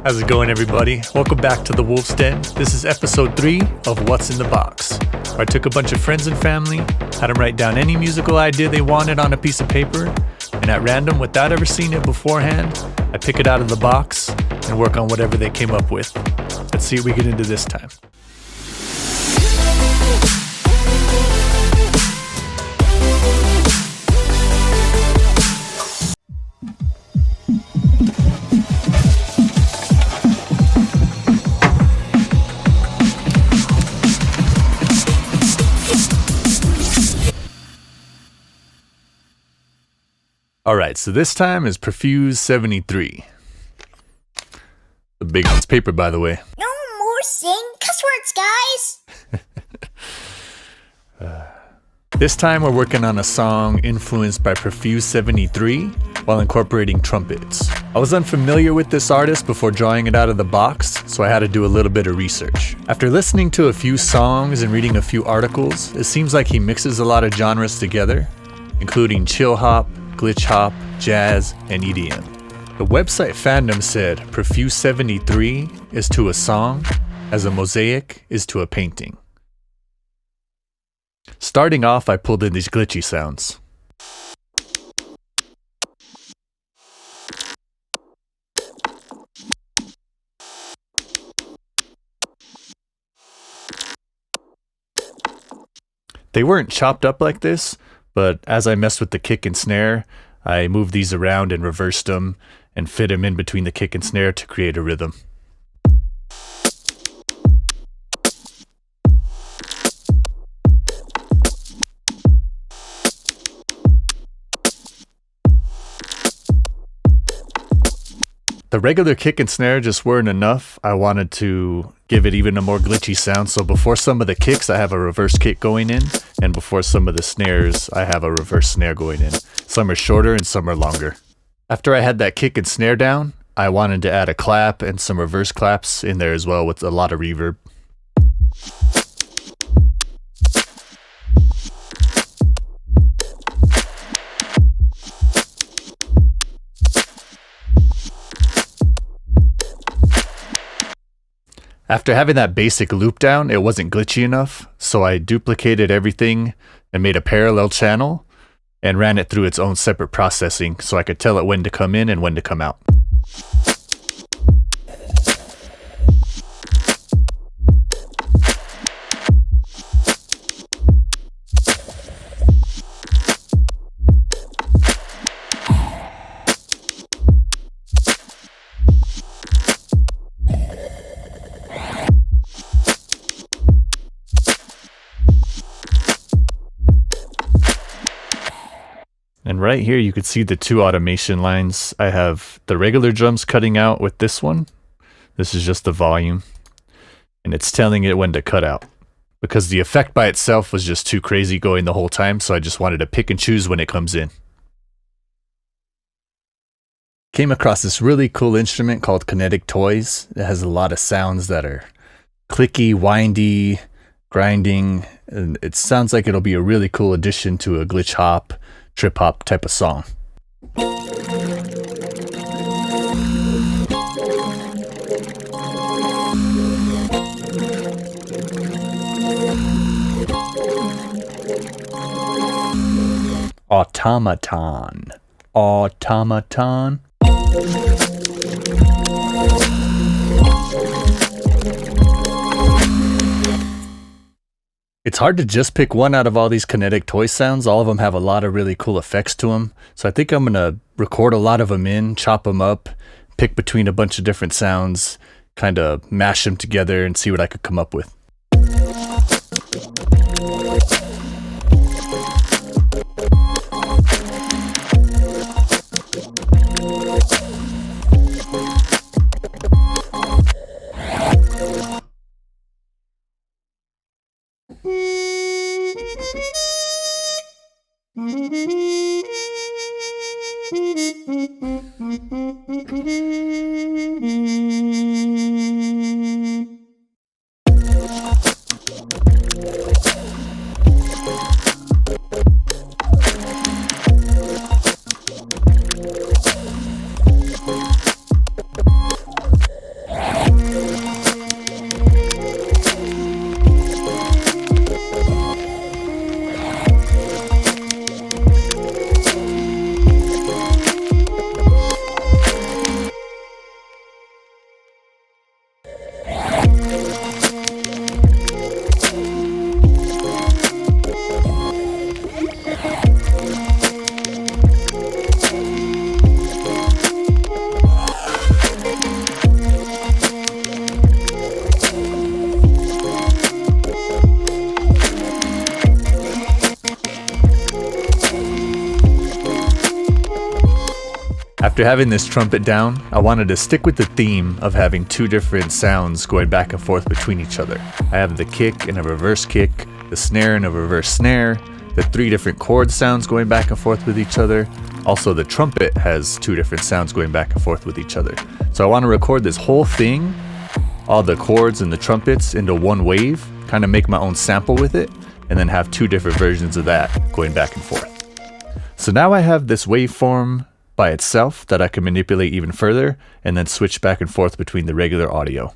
How's it going, everybody? Welcome back to the Wolf's Den. This is episode 3 of What's in the Box, where I took a bunch of friends and family, had them write down any musical idea they wanted on a piece of paper, and at random, without ever seeing it beforehand, I pick it out of the box and work on whatever they came up with. Let's see what we get into this time. Alright, so this time is Prefuse 73. The big one's paper, by the way. No more saying cuss words, guys! This time we're working on a song influenced by Prefuse 73 while incorporating trumpets. I was unfamiliar with this artist before drawing it out of the box, so I had to do a little bit of research. After listening to a few songs and reading a few articles, it seems like he mixes a lot of genres together, including chill hop, glitch hop, jazz, and EDM. The website fandom said Prefuse 73 is to a song as a mosaic is to a painting. Starting off, I pulled in these glitchy sounds. They weren't chopped up like this, but as I messed with the kick and snare, I moved these around and reversed them and fit them in between the kick and snare to create a rhythm. The regular kick and snare just weren't enough. I wanted to give it even a more glitchy sound, so before some of the kicks I have a reverse kick going in, and before some of the snares I have a reverse snare going in. Some are shorter and some are longer. After I had that kick and snare down, I wanted to add a clap and some reverse claps in there as well with a lot of reverb. After having that basic loop down, it wasn't glitchy enough, so I duplicated everything and made a parallel channel and ran it through its own separate processing so I could tell it when to come in and when to come out. And right here you could see the two automation lines. I have the regular drums cutting out with this one. This is just the volume. And it's telling it when to cut out. Because the effect by itself was just too crazy going the whole time, so I just wanted to pick and choose when it comes in. Came across this really cool instrument called Kinetic Toys. It has a lot of sounds that are clicky, windy, grinding. And it sounds like it'll be a really cool addition to a glitch hop, trip hop type of song. Automaton. Automaton. It's hard to just pick one out of all these Kinetic Toy sounds. All of them have a lot of really cool effects to them. So I think I'm going to record a lot of them in, chop them up, pick between a bunch of different sounds, kind of mash them together and see what I could come up with. After having this trumpet down, I wanted to stick with the theme of having two different sounds going back and forth between each other. I have the kick and a reverse kick, the snare and a reverse snare, the 3 different chord sounds going back and forth with each other. Also, the trumpet has 2 different sounds going back and forth with each other. So I want to record this whole thing, all the chords and the trumpets, into one wave, kind of make my own sample with it, and then have 2 different versions of that going back and forth. So now I have this waveform by itself that I can manipulate even further, and then switch back and forth between the regular audio.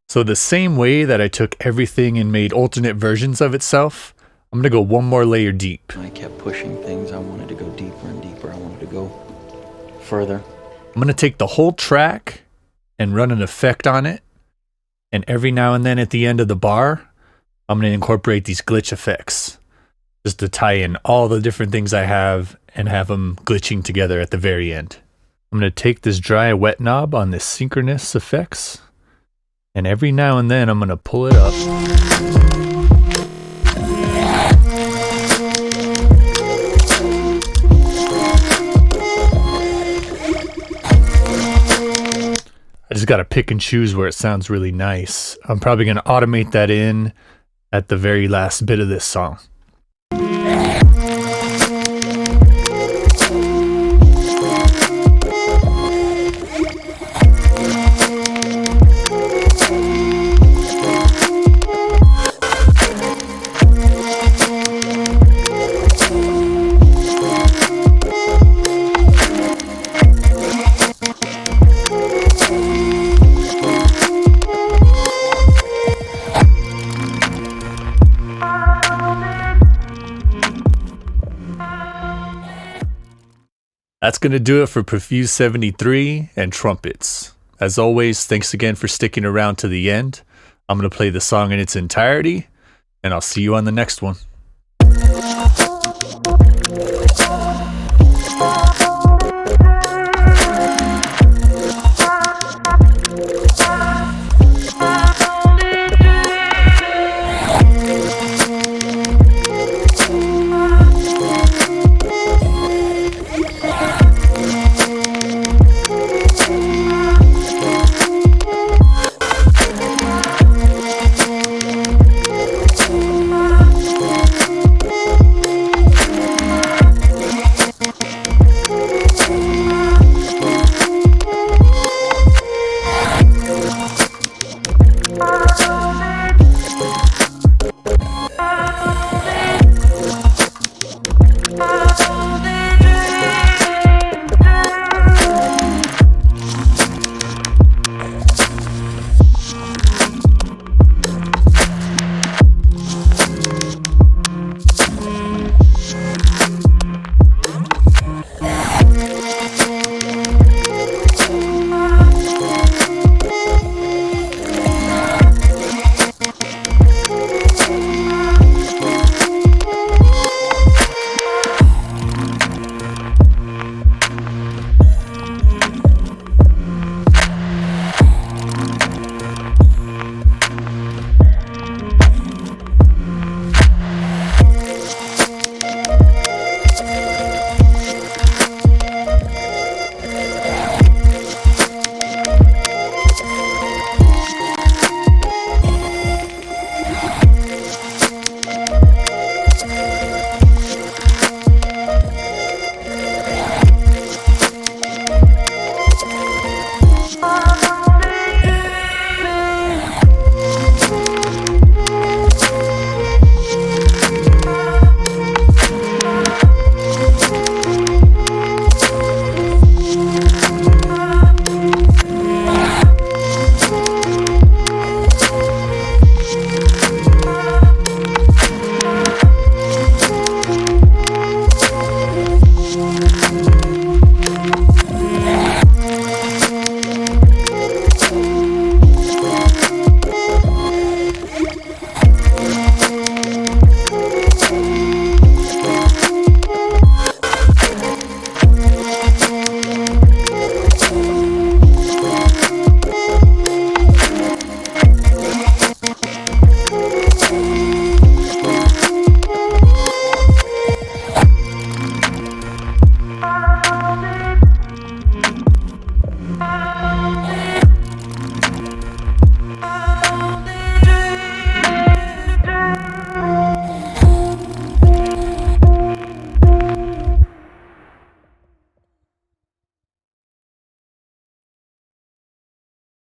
So the same way that I took everything and made alternate versions of itself, I'm going to go one more layer deep. I kept pushing things. I wanted to go deeper and deeper. I wanted to go further. I'm going to take the whole track and run an effect on it. And every now and then at the end of the bar, I'm going to incorporate these glitch effects just to tie in all the different things I have and have them glitching together at the very end. I'm going to take this dry wet knob on this synchronous effects, and every now and then I'm going to pull it up. I just got to pick and choose where it sounds really nice. I'm probably going to automate that in at the very last bit of this song. That's going to do it for Prefuse 73 and trumpets. As always, thanks again for sticking around to the end. I'm going to play the song in its entirety, and I'll see you on the next one.